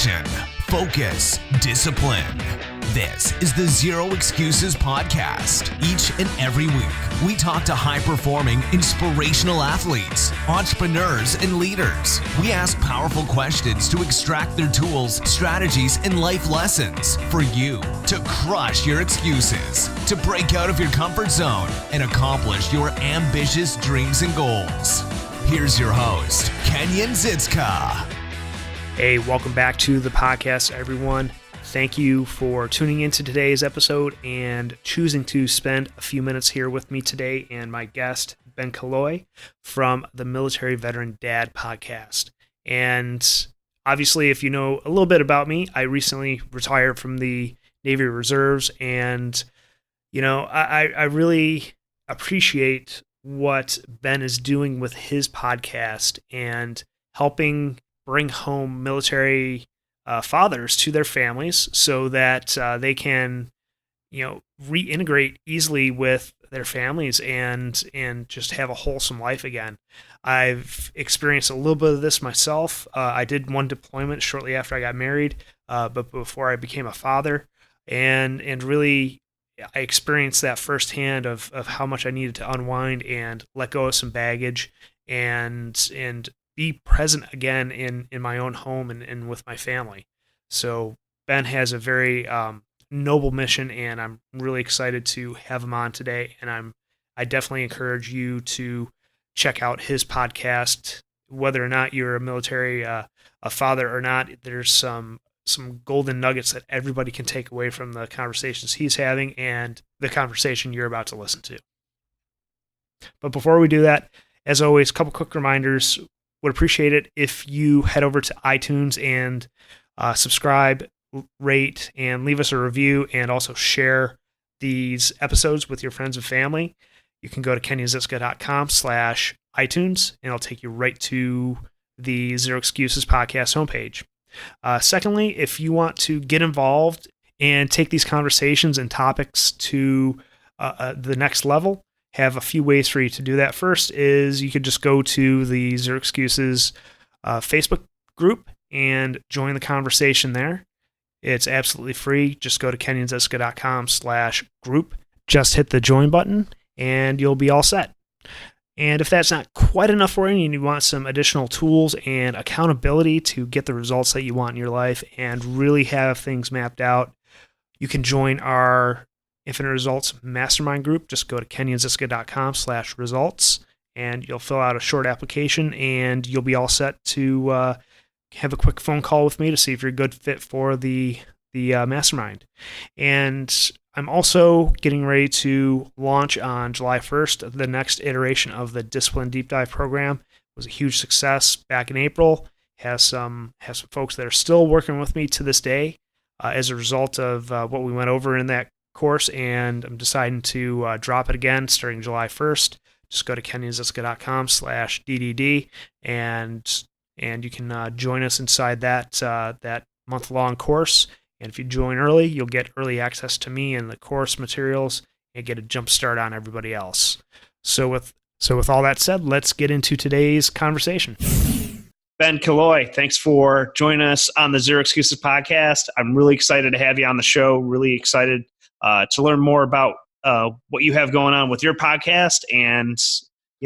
passion, focus, discipline. This is the Zero Excuses podcast. Each and every week, we talk to high-performing, inspirational athletes, entrepreneurs, and leaders. We ask powerful questions to extract their tools, strategies, and life lessons for you to crush your excuses, to break out of your comfort zone, and accomplish your ambitious dreams and goals. Here's your host, Kenyon HERE. Hey, welcome back to the podcast, everyone. Thank you for tuning into today's episode and choosing to spend a few minutes here with me today and my guest, Ben Killoy from the Military Veteran Dad podcast. And obviously, if you know a little bit about me, I recently retired from the Navy Reserves, and I really appreciate what Ben is doing with his podcast and helping bring home military fathers to their families so that they can, reintegrate easily with their families and just have a wholesome life again. I've experienced a little bit of this myself. I did one deployment shortly after I got married, but before I became a father, and really I experienced that firsthand of how much I needed to unwind and let go of some baggage and be present again in my own home and with my family. So Ben has a very noble mission, and I'm really excited to have him on today. And I definitely encourage you to check out his podcast, whether or not you're a military a father or not. There's some golden nuggets that everybody can take away from the conversations he's having and the conversation you're about to listen to. But before we do that, as always, a couple quick reminders. Would appreciate it if you head over to iTunes and subscribe, rate, and leave us a review, and also share these episodes with your friends and family. You can go to kenyonhere.com/iTunes, and it'll take you right to the Zero Excuses podcast homepage. Secondly, if you want to get involved and take these conversations and topics to the next level, have a few ways for you to do that. First is you could just go to the Zero Excuses Facebook group and join the conversation there. It's absolutely free. Just go to kenyonhere.com/group. Just hit the join button and you'll be all set. And if that's not quite enough for you and you want some additional tools and accountability to get the results that you want in your life and really have things mapped out, you can join our Infinite Results Mastermind group. Just go to kenyonhere.com/results and you'll fill out a short application and you'll be all set to have a quick phone call with me to see if you're a good fit for the mastermind. And I'm also getting ready to launch on July 1st the next iteration of the Discipline Deep Dive program. It was a huge success back in April. Has some folks that are still working with me to this day as a result of what we went over in that course, and I'm deciding to drop it again starting July 1st. Just go to kenyonhere.com/DDD and you can join us inside that month-long course. And if you join early, you'll get early access to me and the course materials and get a jump start on everybody else. So with all that said, let's get into today's conversation. Ben Killoy, thanks for joining us on the Zero Excuses podcast. I'm really excited to have you on the show. Really excited to learn more about what you have going on with your podcast. And,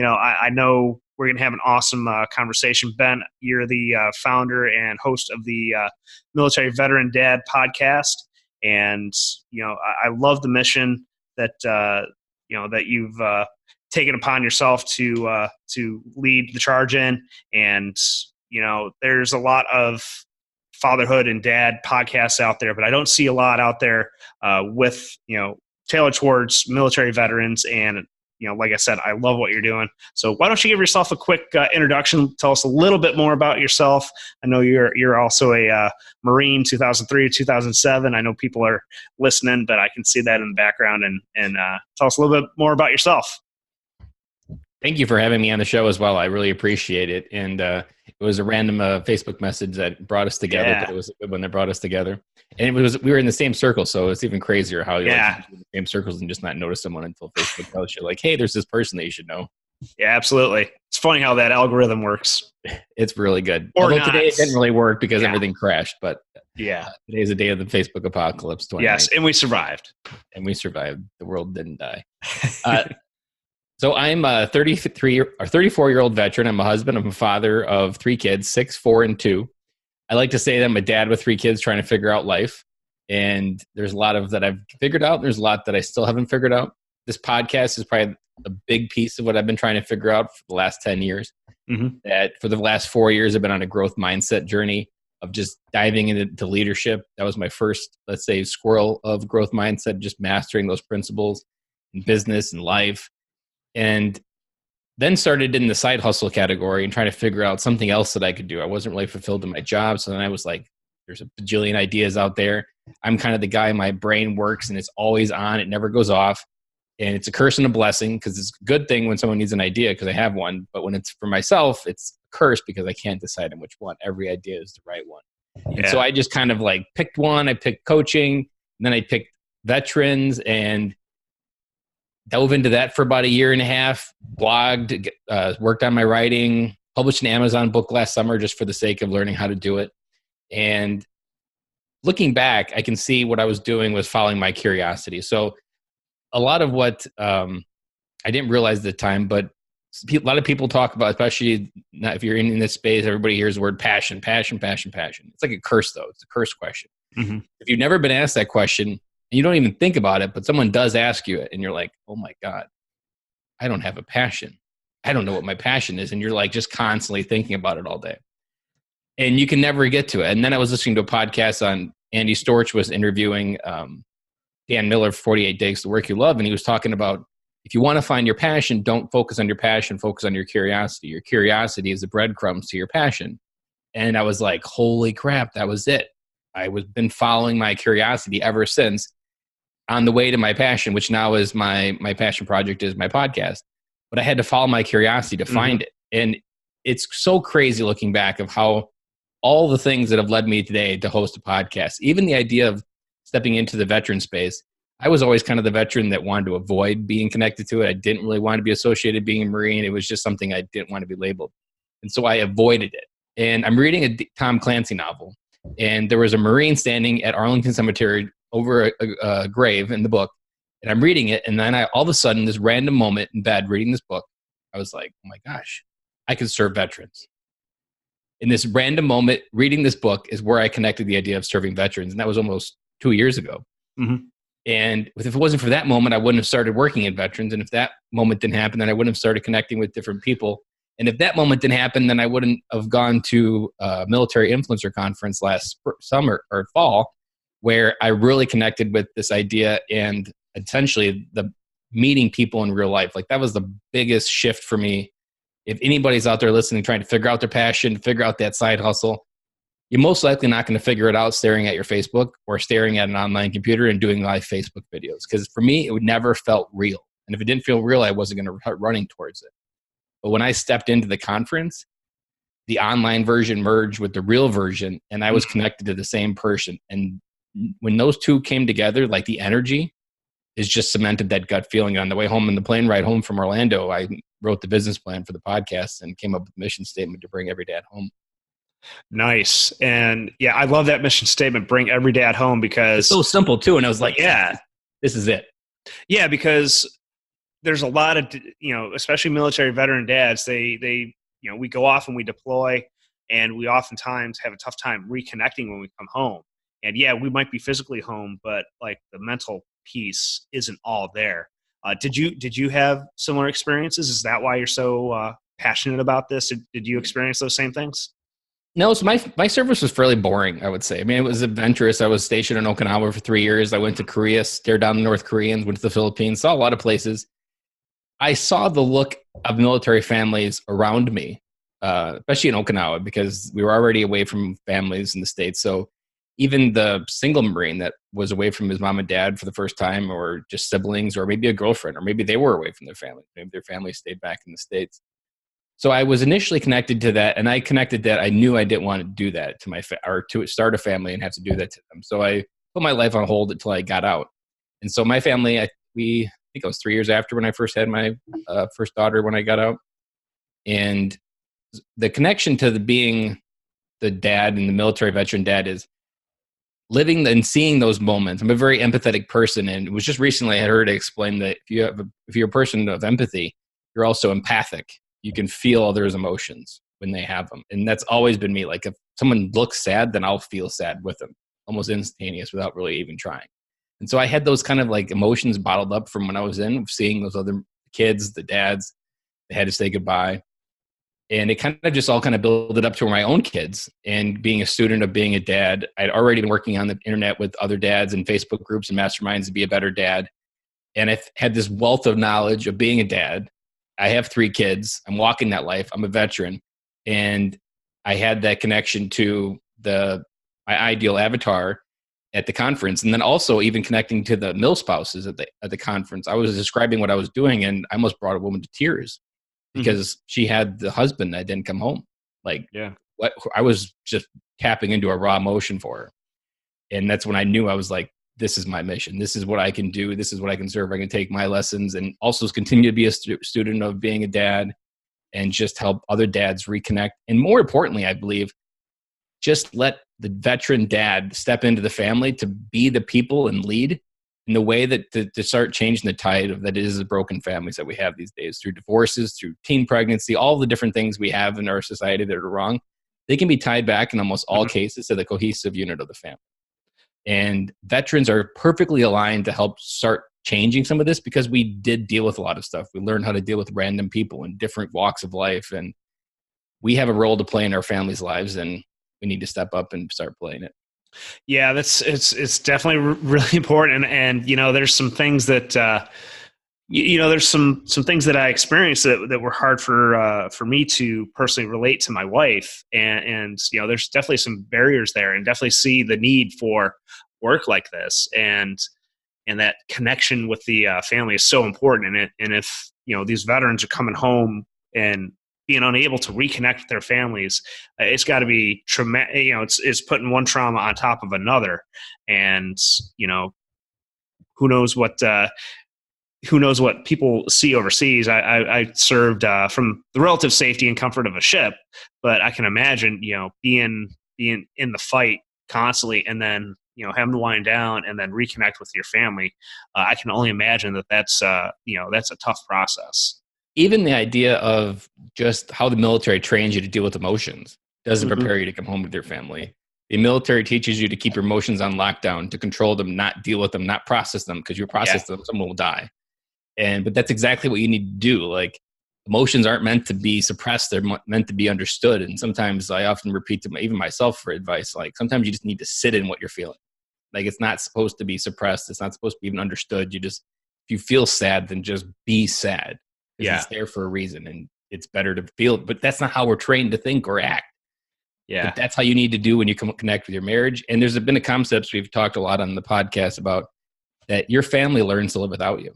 I know we're going to have an awesome conversation. Ben, you're the founder and host of the Military Veteran Dad podcast. And, I love the mission that, that you've taken upon yourself to lead the charge in. And, there's a lot of fatherhood and dad podcasts out there, but I don't see a lot out there with, tailored towards military veterans. And, like I said, I love what you're doing. So why don't you give yourself a quick introduction? Tell us a little bit more about yourself. I know you're also a Marine, 2003 to 2007. I know people are listening, but I can see that in the background. And tell us a little bit more about yourself. Thank you for having me on the show as well. I really appreciate it. And it was a random Facebook message that brought us together, but it was a good one that brought us together. And we were in the same circle, so it's even crazier how you're like in the same circles and just not notice someone until Facebook tells you, like, hey, there's this person that you should know. Yeah, absolutely. It's funny how that algorithm works. It's really good. Although today it didn't really work because everything crashed, but Yeah. Today is the day of the Facebook apocalypse. Yes, and we survived. And we survived. The world didn't die. So I'm a 34-year-old veteran. I'm a husband. I'm a father of 3 kids, 6, 4, and 2. I like to say that I'm a dad with 3 kids trying to figure out life. And there's a lot of that I've figured out. There's a lot that I still haven't figured out. This podcast is probably a big piece of what I've been trying to figure out for the last 10 years. Mm-hmm. That for the last 4 years, I've been on a growth mindset journey of just diving into leadership. That was my first, let's say, squirrel of growth mindset, just mastering those principles in business and life. And then started in the side hustle category and trying to figure out something else that I could do. I wasn't really fulfilled in my job. So then I was like, there's a bajillion ideas out there. I'm kind of the guy, my brain works and it's always on. It never goes off. And it's a curse and a blessing because it's a good thing when someone needs an idea because I have one. But when it's for myself, it's a curse because I can't decide on which one. Every idea is the right one. Yeah. And so I just kind of like picked one. I picked coaching, and then I picked veterans and dove into that for about a year and a half, blogged, worked on my writing, published an Amazon book last summer just for the sake of learning how to do it. And looking back, I can see what I was doing was following my curiosity. So a lot of what I didn't realize at the time, but a lot of people talk about, especially if you're in this space, everybody hears the word passion, passion, passion, passion. It's like a curse, though. It's a curse question. Mm-hmm. If you've never been asked that question, and you don't even think about it, but someone does ask you it, and you're like, oh my God, I don't have a passion. I don't know what my passion is. And you're like just constantly thinking about it all day. And you can never get to it. And then I was listening to a podcast on Andy Storch was interviewing Dan Miller for 48 Days, The Work You Love. And he was talking about, if you want to find your passion, don't focus on your passion, focus on your curiosity. Your curiosity is the breadcrumbs to your passion. And I was like, holy crap, that was it. I was been following my curiosity ever since on the way to my passion, which now is my passion project is my podcast. But I had to follow my curiosity to find it. And it's so crazy looking back of how all the things that have led me today to host a podcast, even the idea of stepping into the veteran space. I was always kind of the veteran that wanted to avoid being connected to it. I didn't really want to be associated being a Marine. It was just something I didn't want to be labeled. And so I avoided it. And I'm reading a Tom Clancy novel. And there was a Marine standing at Arlington Cemetery over a grave in the book. And I'm reading it. And then all of a sudden, this random moment in bed reading this book, I was like, oh my gosh, I could serve veterans. In this random moment, reading this book is where I connected the idea of serving veterans. And that was almost 2 years ago. Mm-hmm. And if it wasn't for that moment, I wouldn't have started working in veterans. And if that moment didn't happen, then I wouldn't have started connecting with different people. And if that moment didn't happen, then I wouldn't have gone to a military influencer conference last summer or fall, where I really connected with this idea and essentially the meeting people in real life. Like that was the biggest shift for me. If anybody's out there listening, trying to figure out their passion, figure out that side hustle, you're most likely not going to figure it out staring at your Facebook or staring at an online computer and doing live Facebook videos. Because for me, it would never felt real. And if it didn't feel real, I wasn't going to start running towards it. But when I stepped into the conference, the online version merged with the real version, and I was connected to the same person. And when those two came together, like the energy is just cemented that gut feeling. On the way home, in the plane ride home from Orlando, I wrote the business plan for the podcast and came up with a mission statement to bring every dad home. Nice. And yeah, I love that mission statement, bring every dad home, because it's so simple too. And I was like, yeah, this is it. Yeah, because there's a lot of, especially military veteran dads, they we go off and we deploy, and we oftentimes have a tough time reconnecting when we come home. And yeah, we might be physically home, but like the mental piece isn't all there. Did you have similar experiences? Is that why you're so passionate about this? Did you experience those same things? No, so my service was fairly boring, I would say. I mean, it was adventurous. I was stationed in Okinawa for 3 years. I went to Korea, stared down the North Koreans, went to the Philippines, saw a lot of places. I saw the look of military families around me, especially in Okinawa, because we were already away from families in the States. So even the single Marine that was away from his mom and dad for the first time, or just siblings, or maybe a girlfriend, or maybe they were away from their family. Maybe their family stayed back in the States. So I was initially connected to that, and I connected that I knew I didn't want to do that to or to start a family and have to do that to them. So I put my life on hold until I got out. And so my family, I think it was 3 years after when I first had my first daughter when I got out. And the connection to being the dad and the military veteran dad is living and seeing those moments. I'm a very empathetic person, and it was just recently I heard it explained that if you're a person of empathy, you're also empathic. You can feel others' emotions when they have them, and that's always been me. Like if someone looks sad, then I'll feel sad with them, almost instantaneous, without really even trying. And so I had those kind of like emotions bottled up from when I was seeing those other kids, the dads, they had to say goodbye. And it kind of just all kind of built it up to my own kids. And being a student of being a dad, I'd already been working on the internet with other dads and Facebook groups and masterminds to be a better dad. And I've had this wealth of knowledge of being a dad. I have 3 kids. I'm walking that life. I'm a veteran. And I had that connection to my ideal avatar at the conference. And then also even connecting to the mill spouses at the conference. I was describing what I was doing, and I almost brought a woman to tears because she had the husband that didn't come home. Like, what I was just tapping into a raw emotion for her. And that's when I knew I was like, this is my mission. This is what I can do. This is what I can serve. I can take my lessons and also continue to be a student of being a dad and just help other dads reconnect. And more importantly, I believe, just let the veteran dad step into the family to be the people and lead in the way that to start changing the tide of that is the broken families that we have these days through divorces, through teen pregnancy, all the different things we have in our society that are wrong. They can be tied back in almost all cases to the cohesive unit of the family. And veterans are perfectly aligned to help start changing some of this because we did deal with a lot of stuff. We learned how to deal with random people in different walks of life. And we have a role to play in our families' lives, and we need to step up and start playing it. Yeah, it's definitely really important. And there's some things that, there's some things that I experienced that were hard for me to personally relate to my wife. And there's definitely some barriers there, and definitely see the need for work like this. And that connection with the family is so important. And if, these veterans are coming home and being unable to reconnect with their families, it's got to be traumatic. It's putting one trauma on top of another. And, who knows what people see overseas. I served from the relative safety and comfort of a ship, but I can imagine, being in the fight constantly, and then, having to wind down and then reconnect with your family. I can only imagine that's a tough process. Even the idea of just how the military trains you to deal with emotions doesn't prepare you to come home with your family. The military teaches you to keep your emotions on lockdown, to control them, not deal with them, not process them, because you process them, someone will die. But that's exactly what you need to do. Like, emotions aren't meant to be suppressed. They're meant to be understood. And sometimes I often repeat to even myself for advice, like sometimes you just need to sit in what you're feeling. Like, it's not supposed to be suppressed. It's not supposed to be even understood. If you feel sad, then just be sad. It's there for a reason, and it's better to feel it. But that's not how we're trained to think or act. Yeah. But that's how you need to do when you connect with your marriage. And there's been a concept we've talked a lot on the podcast about, that your family learns to live without you.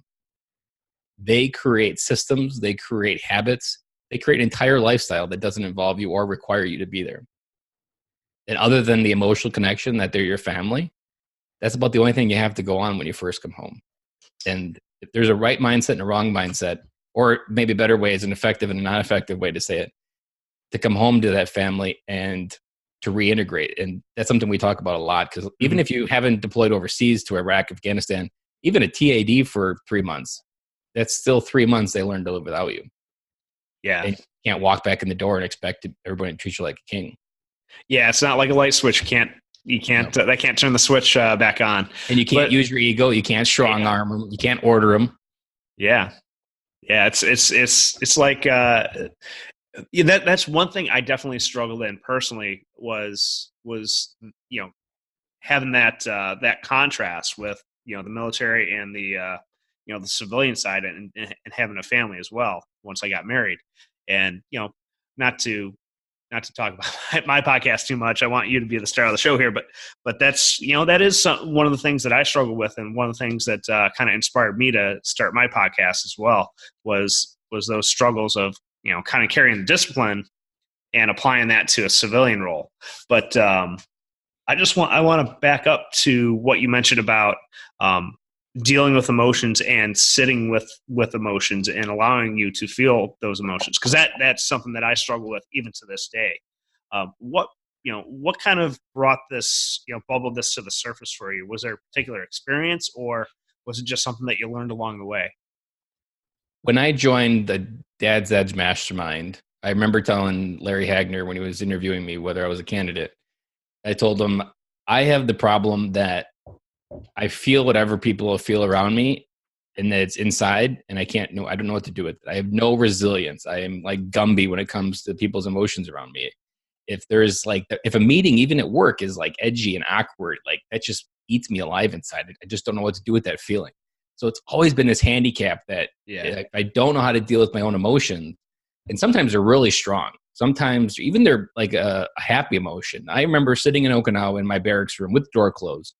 They create systems, they create habits, they create an entire lifestyle that doesn't involve you or require you to be there. And other than the emotional connection that they're your family, that's about the only thing you have to go on when you first come home. And if there's a right mindset and a wrong mindset, or maybe a better way is an effective and a non-effective way to say it, to come home to that family and to reintegrate. And that's something we talk about a lot, because even if you haven't deployed overseas to Iraq, Afghanistan, even a TAD for 3 months, that's still 3 months they learn to live without you. Yeah. And you can't walk back in the door and expect everybody to treat you like a king. Yeah, it's not like a light switch. They can't turn the switch back on. And you can't use your ego. You can't strong arm them. You can't order them. Yeah. Yeah, it's like that's one thing I definitely struggled in personally was having that contrast with the military and the the civilian side, and having a family as well once I got married. And not to talk about my podcast too much. I want you to be the star of the show here, but that's that is one of the things that I struggle with, and one of the things that kind of inspired me to start my podcast as well was those struggles of kind of carrying the discipline and applying that to a civilian role. But I want to back up to what you mentioned about dealing with emotions and sitting with emotions and allowing you to feel those emotions, because that's something that I struggle with even to this day. What what kind of brought this, bubbled this to the surface for you? Was there a particular experience, or was it just something that you learned along the way? When I joined the Dad's Edge Mastermind, I remember telling Larry Hagner when he was interviewing me whether I was a candidate. I told him, I have the problem that I feel whatever people feel around me, and that it's inside, and I don't know what to do with it. I have no resilience. I am like Gumby when it comes to people's emotions around me. If there's if a meeting, even at work, is like edgy and awkward, like that just eats me alive inside. I just don't know what to do with that feeling. So it's always been this handicap that I don't know how to deal with my own emotions. And sometimes they're really strong. Sometimes even they're like a happy emotion. I remember sitting in Okinawa in my barracks room with the door closed,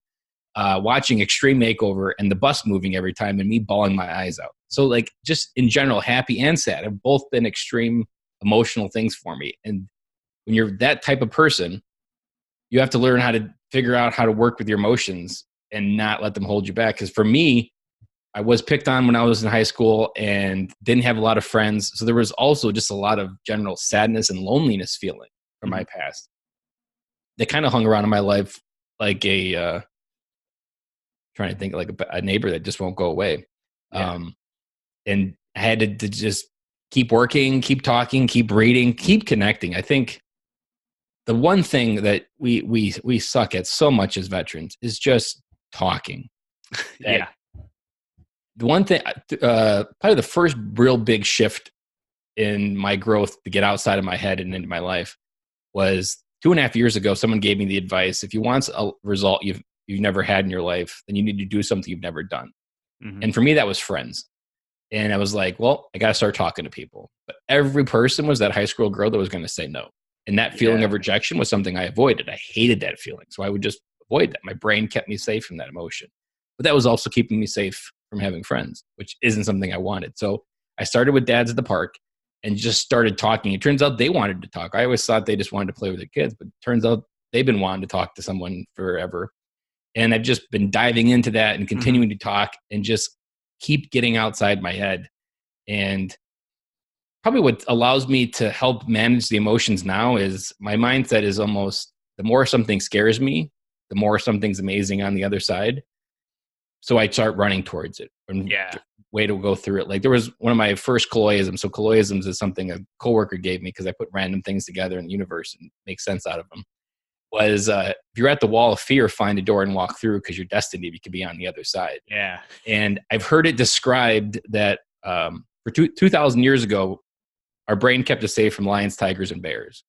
watching Extreme Makeover and the bus moving every time and me bawling my eyes out. So like just in general, happy and sad have both been extreme emotional things for me. And when you're that type of person, you have to learn how to figure out how to work with your emotions and not let them hold you back. Because for me, I was picked on when I was in high school and didn't have a lot of friends. So there was also just a lot of general sadness and loneliness feeling from my past. They kind of hung around in my life like trying to think like a neighbor that just won't go away. And I had to just keep working, keep talking, keep reading, keep connecting. I think the one thing that we suck at so much as veterans is just talking. The one thing, probably the first real big shift in my growth to get outside of my head and into my life was 2.5 years ago. Someone gave me the advice: if you want a result you've never had in your life, then you need to do something you've never done. And for me, that was friends. And I was like, well, I got to start talking to people. But every person was that high school girl that was going to say no. And that feeling of rejection was something I avoided. I hated that feeling. So I would just avoid that. My brain kept me safe from that emotion. But that was also keeping me safe from having friends, which isn't something I wanted. So I started with dads at the park and just started talking. It turns out they wanted to talk. I always thought they just wanted to play with their kids, but it turns out they've been wanting to talk to someone forever. And I've just been diving into that and continuing to talk and just keep getting outside my head. And probably what allows me to help manage the emotions now is my mindset is almost the more something scares me, the more something's amazing on the other side. So I start running towards it and way to go through it. Like there was one of my first Killoyisms. So Killoyisms is something a coworker gave me because I put random things together in the universe and make sense out of them. Was if you're at the wall of fear, find a door and walk through because you're destined to be on the other side. Yeah. And I've heard it described that for 2,000 years ago, our brain kept us safe from lions, tigers, and bears.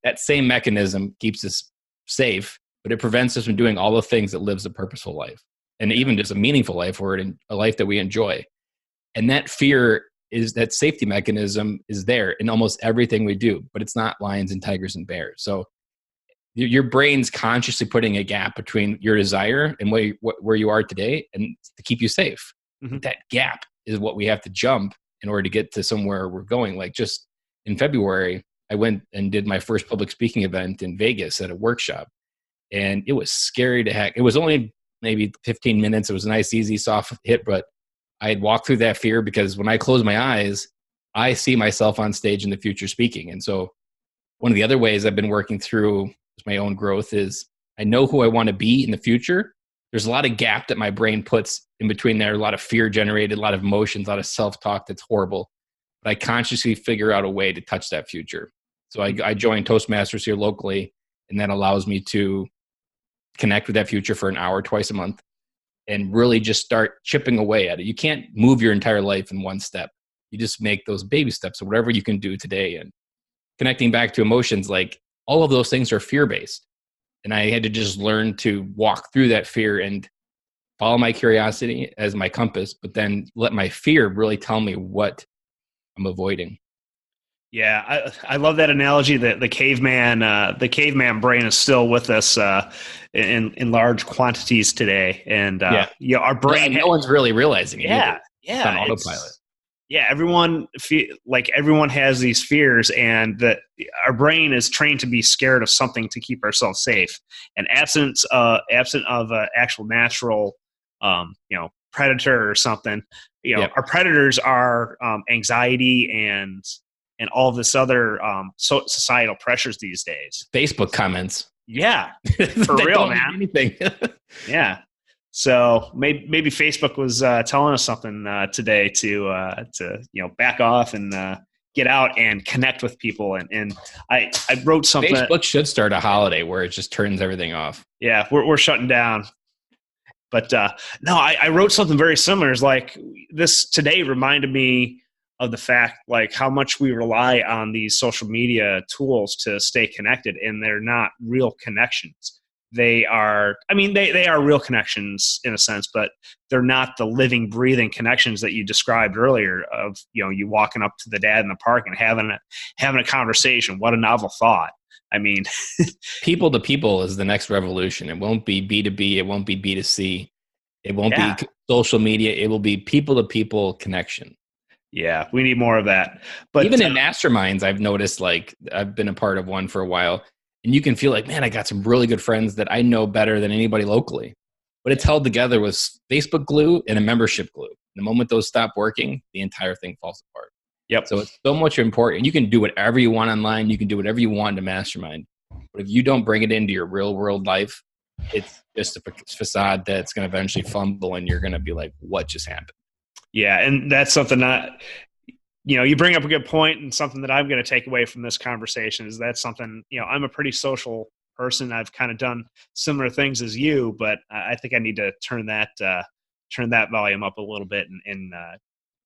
That same mechanism keeps us safe, but it prevents us from doing all the things that lives a purposeful life. And even just a meaningful life or a life that we enjoy. And that fear is that safety mechanism is there in almost everything we do, but it's not lions and tigers and bears. So your brain's consciously putting a gap between your desire and where you are today and to keep you safe. That gap is what we have to jump in order to get to somewhere we're going. Like just in February, I went and did my first public speaking event in Vegas at a workshop. And it was scary to heck. It was only maybe 15 minutes. It was a nice, easy, soft hit, but I had walked through that fear because when I close my eyes, I see myself on stage in the future speaking. And so one of the other ways I've been working through my own growth is I know who I want to be in the future. There's a lot of gap that my brain puts in between there, a lot of fear generated, a lot of emotions, a lot of self-talk that's horrible. But I consciously figure out a way to touch that future. So I joined Toastmasters here locally, and that allows me to connect with that future for an hour twice a month and really just start chipping away at it. You can't move your entire life in one step. You just make those baby steps or whatever you can do today. And connecting back to emotions, like all of those things are fear-based. And I had to just learn to walk through that fear and follow my curiosity as my compass, but then let my fear really tell me what I'm avoiding. Yeah, I love that analogy that the caveman brain is still with us in large quantities today, and our brain. No one's really realizing it. Yeah, it's on autopilot. Everyone has these fears, and that our brain is trained to be scared of something to keep ourselves safe. And absent of an actual natural, predator or something, our predators are anxiety and and all this other societal pressures these days. Facebook comments. Yeah, for real, man. Anything. Yeah. So maybe Facebook was telling us something today to back off and get out and connect with people. And I wrote something. Facebook should start a holiday where it just turns everything off. Yeah, we're shutting down. But no, I wrote something very similar. It's like this today reminded me of the fact like how much we rely on these social media tools to stay connected, and they're not real connections. They are, they are real connections in a sense, but they're not the living, breathing connections that you described earlier of, you walking up to the dad in the park and having a conversation. What a novel thought. People to people is the next revolution. It won't be B2B. It won't be B2C. It won't be social media. It will be people to people connection. Yeah, we need more of that. But even in masterminds, I've noticed, like, I've been a part of one for a while, and you can feel like, man, I got some really good friends that I know better than anybody locally. But it's held together with Facebook glue and a membership glue. The moment those stop working, the entire thing falls apart. Yep. So it's so much important. You can do whatever you want online. You can do whatever you want in a mastermind. But if you don't bring it into your real world life, it's just a facade that's going to eventually fumble, and you're going to be like, what just happened? Yeah, and that's something that, you bring up a good point, and something that I'm going to take away from this conversation is that's something, I'm a pretty social person. I've kind of done similar things as you, but I think I need to turn that volume up a little bit and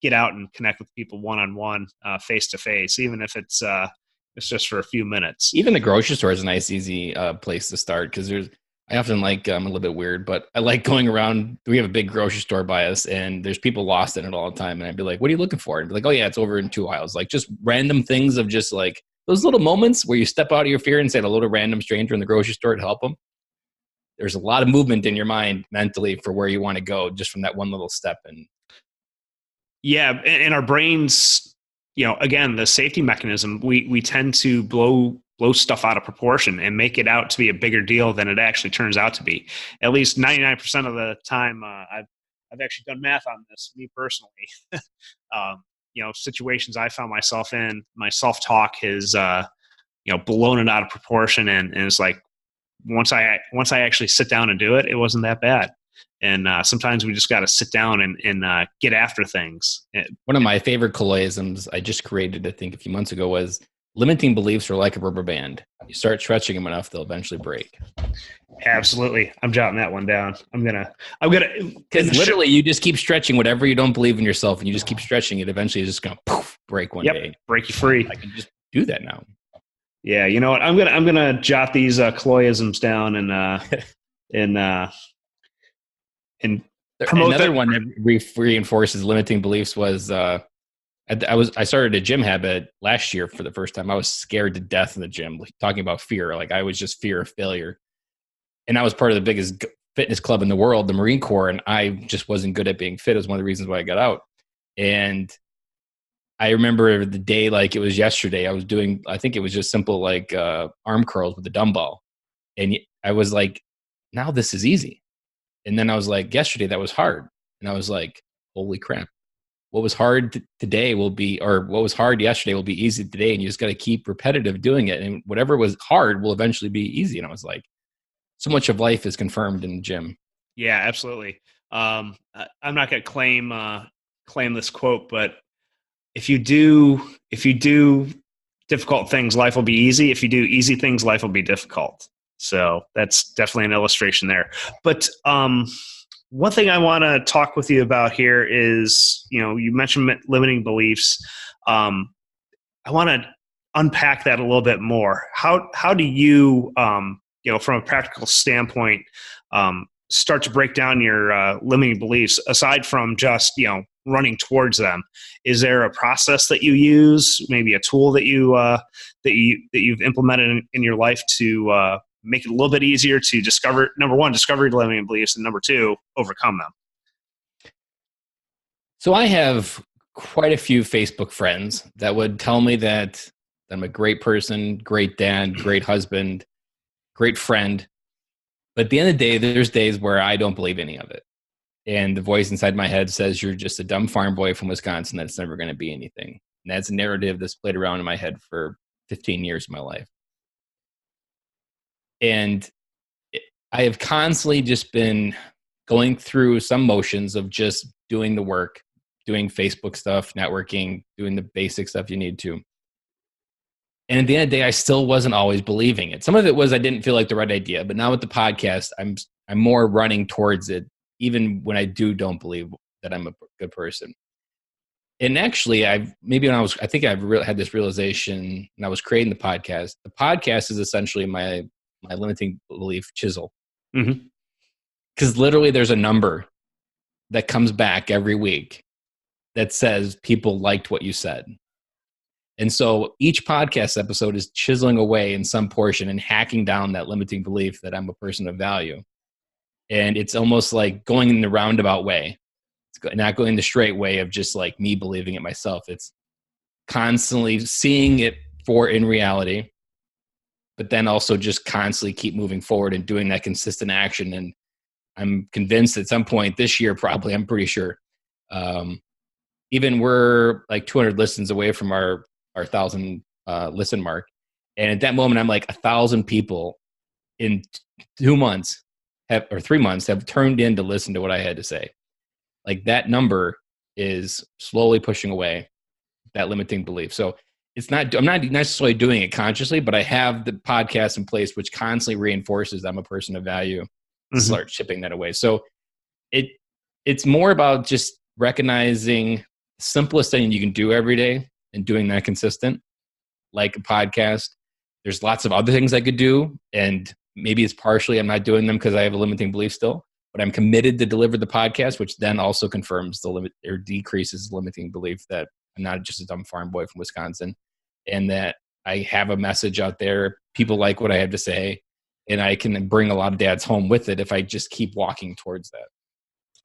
get out and connect with people one-on-one, face-to-face, even if it's just for a few minutes. Even the grocery store is a nice, easy place to start, because I often like, I'm a little bit weird, but I like going around. We have a big grocery store by us, and there's people lost in it all the time. And I'd be like, what are you looking for? And I'd be like, oh yeah, it's over in 2 aisles. Like, just random things of just like those little moments where you step out of your fear and say hello to a random stranger in the grocery store to help them. There's a lot of movement in your mind mentally for where you want to go just from that one little step. And yeah, and our brains, again, the safety mechanism, we tend to blow stuff out of proportion and make it out to be a bigger deal than it actually turns out to be. At least 99% of the time, I've actually done math on this, me personally. Situations I found myself in, my self-talk has, blown it out of proportion. And it's like, once I actually sit down and do it, it wasn't that bad. And sometimes we just got to sit down and get after things. One of my favorite Killoyisms I just created, I think a few months ago, was limiting beliefs are like a rubber band. You start stretching them enough, they'll eventually break. Absolutely. I'm jotting that one down. I'm gonna, because literally you just keep stretching whatever you don't believe in yourself, and you just keep stretching it. Eventually it's just going to break one day. Break you free. I can just do that now. Yeah. You know what? I'm going to jot these Killoyisms down and promote another that. one that reinforces limiting beliefs was, I started a gym habit last year for the first time. I was scared to death in the gym, talking about fear. Like, I was just fear of failure. And I was part of the biggest fitness club in the world, the Marine Corps. And I just wasn't good at being fit. It was one of the reasons why I got out. And I remember the day, like it was yesterday, I was doing, I think it was just simple, like arm curls with a dumbbell. And I was like, now this is easy. And then I was like, yesterday that was hard. And I was like, holy crap. What was hard today will be, or what was hard yesterday will be easy today. And you just got to keep repetitive doing it. And whatever was hard will eventually be easy. And I was like, so much of life is confirmed in the gym. Yeah, absolutely. I'm not going to claim this quote, but if you do difficult things, life will be easy. If you do easy things, life will be difficult. So that's definitely an illustration there. But one thing I want to talk with you about here is, you mentioned limiting beliefs. I want to unpack that a little bit more. How do you, from a practical standpoint, start to break down your limiting beliefs aside from just, running towards them? Is there a process that you use, maybe a tool that you've implemented in your life to make it a little bit easier to discover, number one, discover your limiting beliefs, and number two, overcome them? So I have quite a few Facebook friends that would tell me that I'm a great person, great dad, great husband, great friend. But at the end of the day, there's days where I don't believe any of it. And the voice inside my head says, you're just a dumb farm boy from Wisconsin that's never going to be anything. And that's a narrative that's played around in my head for 15 years of my life. And I have constantly just been going through some motions of just doing the work, doing Facebook stuff, networking, doing the basic stuff you need to. And at the end of the day, I still wasn't always believing it. Some of it was I didn't feel like the right idea, but now with the podcast, I'm more running towards it, even when I don't believe that I'm a good person. And actually, I think I've had this realization when I was creating the podcast. The podcast is essentially my limiting belief chisel. Mm-hmm. Because literally there's a number that comes back every week that says people liked what you said. And so each podcast episode is chiseling away in some portion and hacking down that limiting belief that I'm a person of value. And it's almost like going in the roundabout way. It's not going the straight way of just like me believing it myself. It's constantly seeing it in reality, but then also just constantly keep moving forward and doing that consistent action. And I'm convinced at some point this year, probably, I'm pretty sure, even we're like 200 listens away from our 1,000 listen mark. And at that moment, I'm like 1,000 people in 2 months or 3 months have turned in to listen to what I had to say. Like that number is slowly pushing away that limiting belief. So I'm not necessarily doing it consciously, but I have the podcast in place, which constantly reinforces I'm a person of value. Mm-hmm. Start chipping that away. So it's more about just recognizing the simplest thing you can do every day and doing that consistent, like a podcast. There's lots of other things I could do, and maybe it's partially I'm not doing them because I have a limiting belief still, but I'm committed to deliver the podcast, which then also confirms the limit or decreases the limiting belief that I'm not just a dumb farm boy from Wisconsin, and that I have a message out there. People like what I have to say, and I can bring a lot of dads home with it if I just keep walking towards that.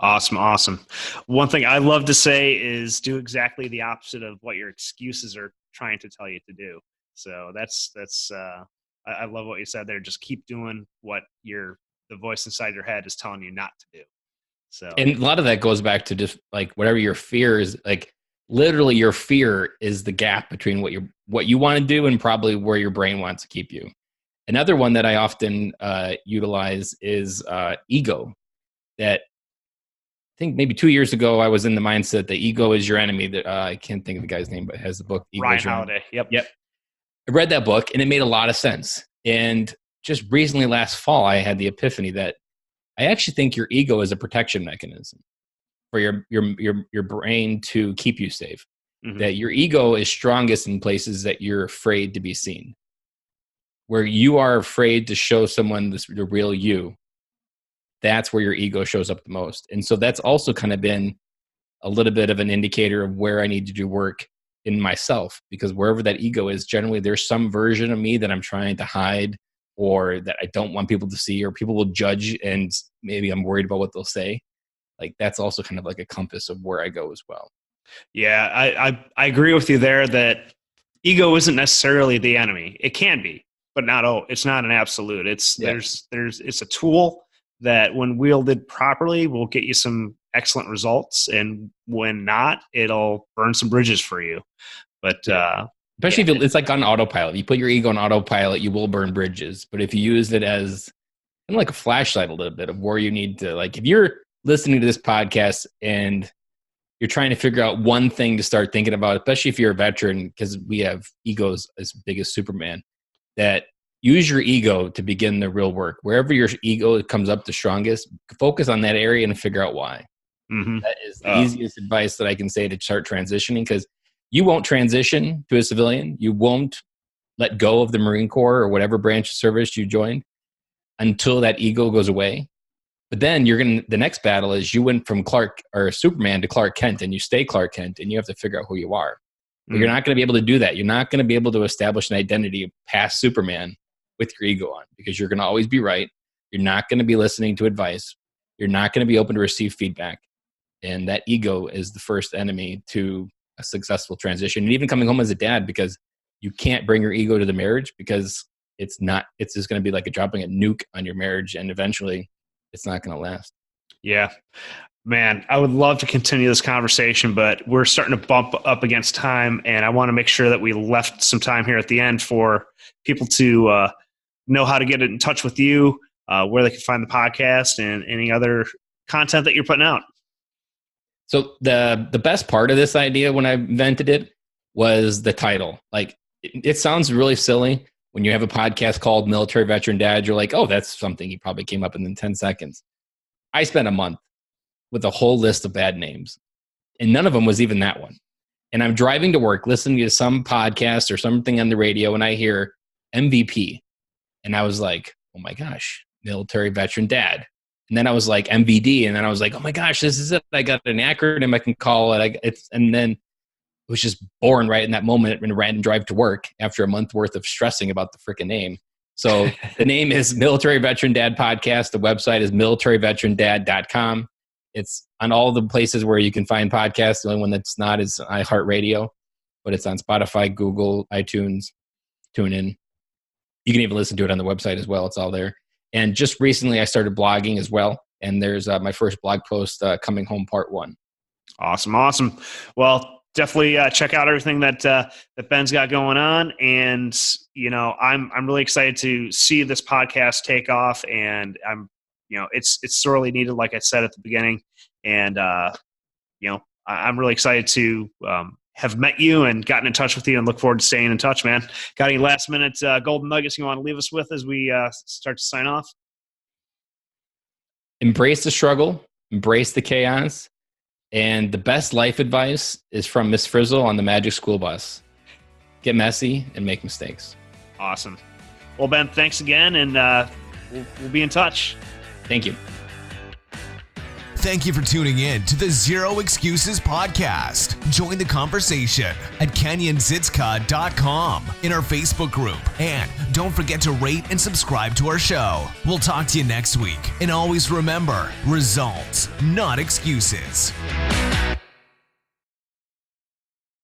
Awesome. One thing I love to say is do exactly the opposite of what your excuses are trying to tell you to do. So I love what you said there. Just keep doing what the voice inside your head is telling you not to do. So, and a lot of that goes back to just like whatever your fear is. Like literally, your fear is the gap between what you want to do and probably where your brain wants to keep you. Another one that I often utilize is ego. That I think maybe 2 years ago, I was in the mindset that ego is your enemy. That I can't think of the guy's name, but has the book. Ryan Holiday. Yep. I read that book and it made a lot of sense. And just recently, last fall, I had the epiphany that I actually think your ego is a protection mechanism for your brain to keep you safe. Mm-hmm. That your ego is strongest in places that you're afraid to be seen, where you are afraid to show someone the real you. That's where your ego shows up the most. And so that's also kind of been a little bit of an indicator of where I need to do work in myself, because wherever that ego is, generally there's some version of me that I'm trying to hide or that I don't want people to see, or people will judge and maybe I'm worried about what they'll say. Like that's also kind of like a compass of where I go as well. Yeah, I agree with you there that ego isn't necessarily the enemy. It can be, but it's not an absolute. It's a tool that when wielded properly will get you some excellent results, and when not, it'll burn some bridges for you. But especially if it's like on autopilot. You put your ego on autopilot, you will burn bridges. But if you use it as kind of like a flashlight a little bit of where you need to, like if you're listening to this podcast and you're trying to figure out one thing to start thinking about, especially if you're a veteran, because we have egos as big as Superman, that use your ego to begin the real work. Wherever your ego comes up the strongest, focus on that area and figure out why. Mm-hmm. That is the easiest advice that I can say to start transitioning, because you won't transition to a civilian. You won't let go of the Marine Corps or whatever branch of service you joined until that ego goes away. But then the next battle is you went from Superman to Clark Kent, and you stay Clark Kent, and you have to figure out who you are. But you're not going to be able to do that. You're not going to be able to establish an identity past Superman with your ego on, because you're going to always be right. You're not going to be listening to advice. You're not going to be open to receive feedback. And that ego is the first enemy to a successful transition. And even coming home as a dad, because you can't bring your ego to the marriage, because it's just going to be like dropping a nuke on your marriage. And eventually it's not going to last. Yeah. Man, I would love to continue this conversation, but we're starting to bump up against time, and I want to make sure that we left some time here at the end for people to know how to get in touch with you, where they can find the podcast, and any other content that you're putting out. So the best part of this idea when I invented it was the title. Like, it sounds really silly when you have a podcast called Military Veteran Dad. You're like, oh, that's something he probably came up in 10 seconds. I spent a month with a whole list of bad names, and none of them was even that one. And I'm driving to work, listening to some podcast or something on the radio, and I hear MVP. And I was like, oh my gosh, Military Veteran Dad. And then I was like MVD. And then I was like, oh my gosh, this is it. I got an acronym I can call it. And then it was just born right in that moment in a random drive to work after a month worth of stressing about the freaking name. So the name is Military Veteran Dad Podcast. The website is militaryveterandad.com. It's on all the places where you can find podcasts. The only one that's not is iHeartRadio, but it's on Spotify, Google, iTunes, TuneIn. You can even listen to it on the website as well. It's all there. And just recently I started blogging as well. And there's my first blog post, Coming Home Part 1. Awesome. Well, definitely check out everything that Ben's got going on. And, I'm really excited to see this podcast take off. And it's sorely needed, like I said at the beginning. And, I'm really excited to have met you and gotten in touch with you, and look forward to staying in touch, man. Got any last minute golden nuggets you want to leave us with as we start to sign off? Embrace the struggle, embrace the chaos. And the best life advice is from Miss Frizzle on the Magic School Bus. Get messy and make mistakes. Awesome. Well, Ben, thanks again, and we'll be in touch. Thank you. Thank you for tuning in to the Zero Excuses podcast. Join the conversation at kenyonhere.com in our Facebook group. And don't forget to rate and subscribe to our show. We'll talk to you next week. And always remember, results, not excuses.